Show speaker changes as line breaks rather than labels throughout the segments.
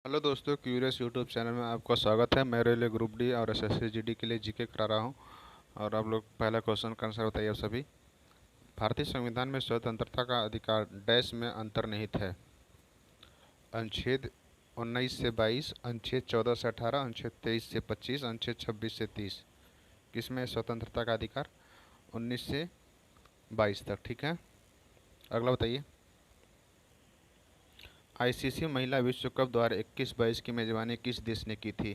Hello दोस्तों, curious YouTube channel में आपका स्वागत है। मेरे लिए ग्रुप डी और एसएससी जीडी के लिए जीके करा रहा हूँ। और आप लोग पहला क्वेश्चन का आंसर बताइए। आप सभी, भारतीय संविधान में स्वतंत्रता का अधिकार डैश में अंतर्निहित है। अनुच्छेद 19 से 22, अनुच्छेद 14 से 18, अनुच्छेद 23 से 25, अनुच्छेद 26 से 30। किसमें स्वतंत्रता का अधिकार 19 से 22 तक? ठीक है, अगला बताइए। आईसीसी महिला विश्व कप 2021-22 की मेजबानी किस देश ने की थी?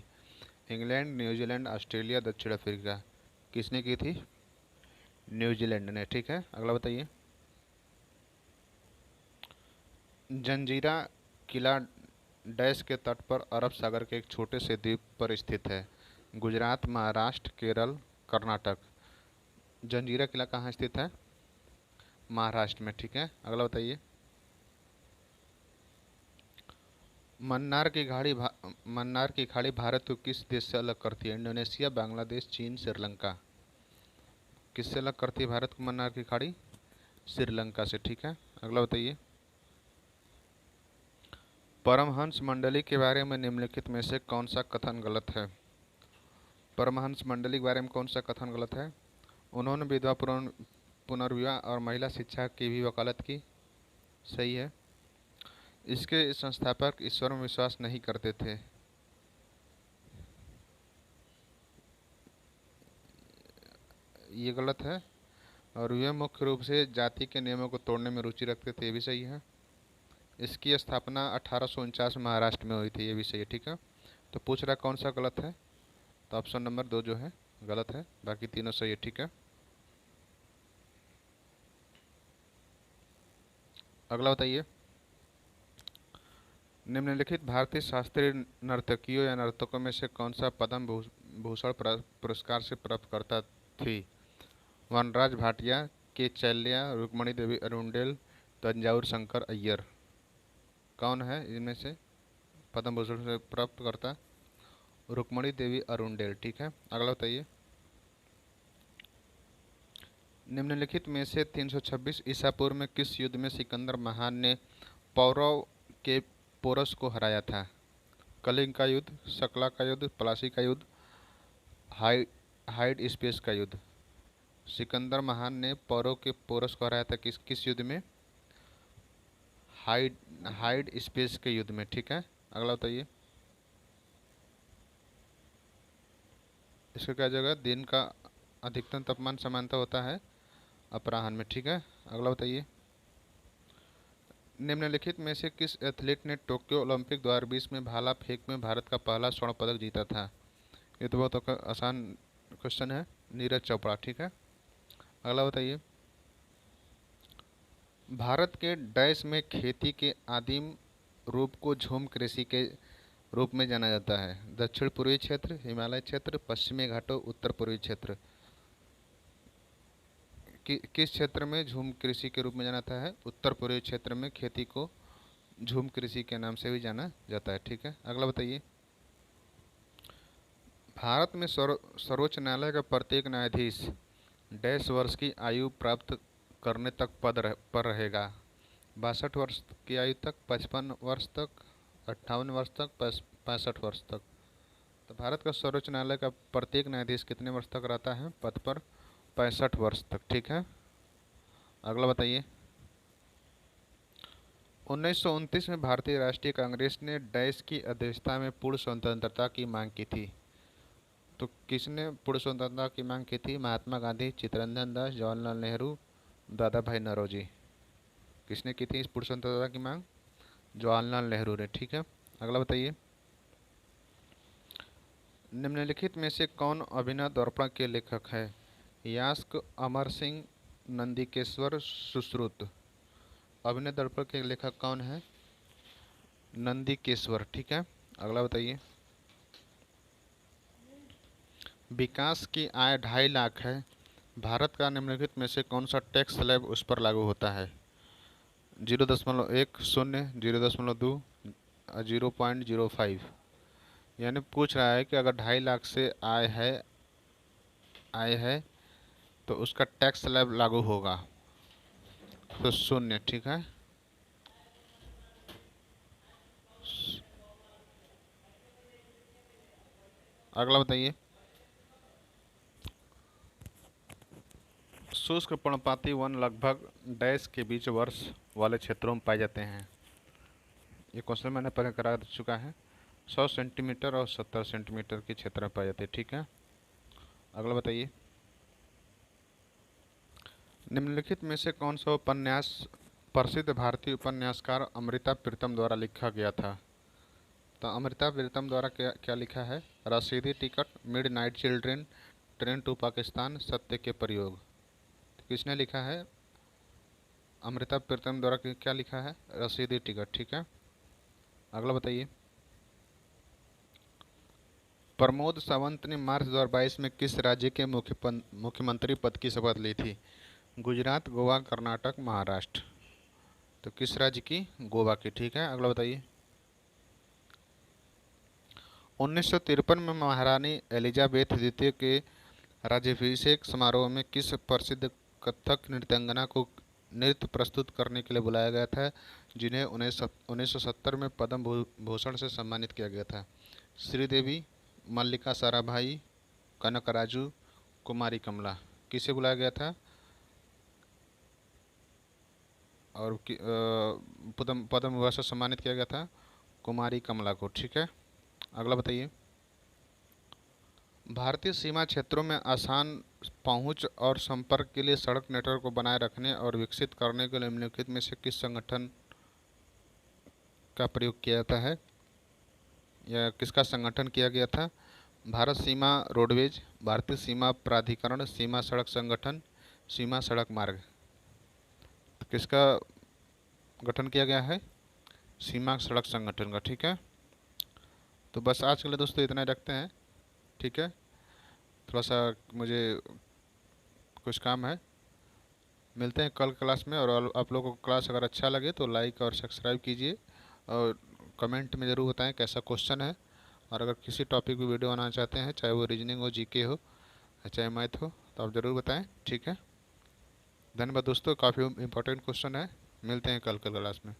इंग्लैंड, न्यूजीलैंड, ऑस्ट्रेलिया, दक्षिण अफ्रीका। किसने की थी? न्यूजीलैंड ने। ठीक है, अगला बताइए। जंजीरा किला डैश के तट पर अरब सागर के एक छोटे से द्वीप पर स्थित है। गुजरात, महाराष्ट्र, केरल, कर्नाटक। जंजीरा किला कहाँ स्थित है? महाराष्ट्र में। ठीक है, अगला बताइए। मन्नार की खाड़ी भारत को किस देश से अलग करती है? इंडोनेशिया, बांग्लादेश, चीन, श्रीलंका। किससे अलग करती है भारत को मन्नार की खाड़ी? श्रीलंका से। ठीक है, अगला बताइए। परमहंस मंडली के बारे में निम्नलिखित में से कौन सा कथन गलत है? परमहंस मंडली के बारे में कौन सा कथन गलत है? उन्होंने विधवा पुनर्विवाह और महिला शिक्षा की भी वकालत की। सही है। इसके संस्थापक ईश्वर में विश्वास नहीं करते थे। ये गलत है। और वे मुख्य रूप से जाति के नियमों को तोड़ने में रुचि रखते थे। ये भी सही है। इसकी स्थापना 1849 में महाराष्ट्र में हुई थी। ये भी सही है। ठीक है, तो पूछ रहा कौन सा गलत है, तो ऑप्शन नंबर 2 जो है गलत है, बाकी तीनों सही है। ठीक है, अगला बताइए। निम्नलिखित भारतीय शास्त्रीय नर्तकियों या नर्तकों में से कौन सा पद्म भूषण पुरस्कार से प्राप्तकर्ता थी? वनराज भाटिया, के चैल्या, रुक्मणी देवी अरुंडेल, तंजावुर शंकर अय्यर। कौन है इनमें से पद्म भूषण से प्राप्तकर्ता? रुक्मणी देवी अरुंडेल। ठीक है, अगला बताइए। निम्नलिखित में से 326 ईसा पूर्व में किस युद्ध में सिकंदर महान ने पौरव के पोरस को हराया था? कलिंग का युद्ध, सकला का युद्ध, प्लासी का युद्ध, हाइड हाइड स्पेस का युद्ध। सिकंदर महान ने पौरव के पोरस को हराया था किस किस युद्ध में? हाइड हाइड स्पेस के युद्ध में। ठीक है, अगला बताइए। इसका क्या जगह दिन का अधिकतम तापमान समानता होता है अपराह्न में। ठीक है, अगला बताइए। निम्नलिखित में से किस एथलीट ने टोक्यो ओलंपिक 2020 में भाला फेंक में भारत का पहला स्वर्ण पदक जीता था? ये तो बहुत आसान क्वेश्चन है। नीरज चोपड़ा। ठीक है, अगला बताइए। भारत के डैश में खेती के आदिम रूप को झूम कृषि के रूप में जाना जाता है? दक्षिण पूर्वी क्षेत्र, हिमालय क्षेत्र, पश्चिमी घाटों, उत्तर पूर्वी क्षेत्र। किस क्षेत्र में झूम कृषि के रूप में जाना जाता है? उत्तर पूर्वी क्षेत्र में खेती को झूम कृषि के नाम से भी जाना जाता है। ठीक है, अगला बताइए। भारत में सर्वोच्च न्यायालय का प्रत्येक न्यायाधीश डैश वर्ष की आयु प्राप्त करने तक पर रहेगा? 62 वर्ष की आयु तक, 55 वर्ष तक, 58 वर्ष तक, 65 वर्ष तक। तो भारत का सर्वोच्च न्यायालय का प्रत्येक न्यायाधीश कितने वर्ष तक रहता है पद पर? 65 वर्ष तक। ठीक है, अगला बताइए। 1929 में भारतीय राष्ट्रीय कांग्रेस ने डैश की अध्यक्षता में पूर्ण स्वतंत्रता की मांग की थी। तो किसने पूर्ण स्वतंत्रता की मांग की थी? महात्मा गांधी, चित्तरंजन दास, जवाहरलाल नेहरू, दादा भाई नौरोजी। किसने की थी इस पूर्ण स्वतंत्रता की मांग? जवाहरलाल नेहरू ने। ठीक है, अगला बताइए। निम्नलिखित में से कौन अभिनव दर्पण के लेखक है? यास्क, अमर सिंह, नंदिकेश्वर, सुश्रुत। अभिनव दर्पण के लेखक कौन है? नंदिकेश्वर। ठीक है, अगला बताइए। विकास की आय 2.5 लाख है। भारत का निम्नलिखित में से कौन सा टैक्स स्लैब उस पर लागू होता है? 0.1, 0, 0.2, 0.05। यानी पूछ रहा है कि अगर 2.5 लाख से आय है तो उसका टैक्स स्लैब लागू होगा, तो 0। ठीक है, अगला बताइए। शुष्क पर्णपाती वन लगभग डैश के बीच वर्ष वाले क्षेत्रों में पाए जाते हैं। ये क्वेश्चन मैंने पहले करा चुका है। 100 सेंटीमीटर और 70 सेंटीमीटर के क्षेत्र में पाए जाते हैं। ठीक है, अगला बताइए। निम्नलिखित में से कौन सा उपन्यास प्रसिद्ध भारतीय उपन्यासकार अमृता प्रीतम द्वारा लिखा गया था? तो अमृता प्रीतम द्वारा क्या क्या लिखा है? Rasidi Tikat, midnight children, train to Pakistan, Satya ke प्रयोग। तो किसने लिखा है? अमृता प्रीतम द्वारा क्या लिखा है? रसीदी टिकट। ठीक है, अगला बताइए। प्रमोद सावंत ने मार्च 2022 में किस राज्य के मुख्यमंत्री पद की शपथ ली थी? गुजरात, गोवा, कर्नाटक, महाराष्ट्र। तो किस राज्य की? गोवा की। ठीक है, अगला बताइए। 1953 में महारानी एलिजाबेथ द्वितीय के राज्याभिषेक समारोह में किस प्रसिद्ध कथक नृत्यांगना को नृत्य प्रस्तुत करने के लिए बुलाया गया था, जिन्हें 1970 में पद्म भूषण से सम्मानित किया गया था? श्रीदेवी, मल्लिका साराभाई, कनकराजू, कुमारी कमला। किसे बुलाया गया था और पद्म पद्म भूषण से सम्मानित किया गया था? कुमारी कमला को। ठीक है, अगला बताइए। भारतीय सीमा क्षेत्रों में आसान पहुंच और संपर्क के लिए सड़क नेटवर्क को बनाए रखने और विकसित करने के लिए निम्नलिखित में से किस संगठन का प्रयोग किया जाता है या किसका संगठन किया गया था? भारत सीमा रोडवेज, भारतीय सीमा प्राधिकरण, सीमा सड़क संगठन, सीमा सड़क मार्ग। तो किसका गठन किया गया है? सीमा सड़क संगठन का। ठीक है, तो बस आज के लिए दोस्तों इतना ही रखते हैं। ठीक है, थोड़ा सा मुझे कुछ काम है। मिलते हैं कल क्लास में। और आप लोगों को क्लास अगर अच्छा लगे तो लाइक और सब्सक्राइब कीजिए और कमेंट में ज़रूर बताएं कैसा क्वेश्चन है। और अगर किसी टॉपिक पे वीडियो बनाना चाहते हैं, चाहे वो रीजनिंग हो, जीके हो, चाहे मैथ हो, तो आप ज़रूर बताएं। ठीक है, धन्यवाद दोस्तों, काफ़ी इंपॉर्टेंट क्वेश्चन है। मिलते हैं कल क्लास में।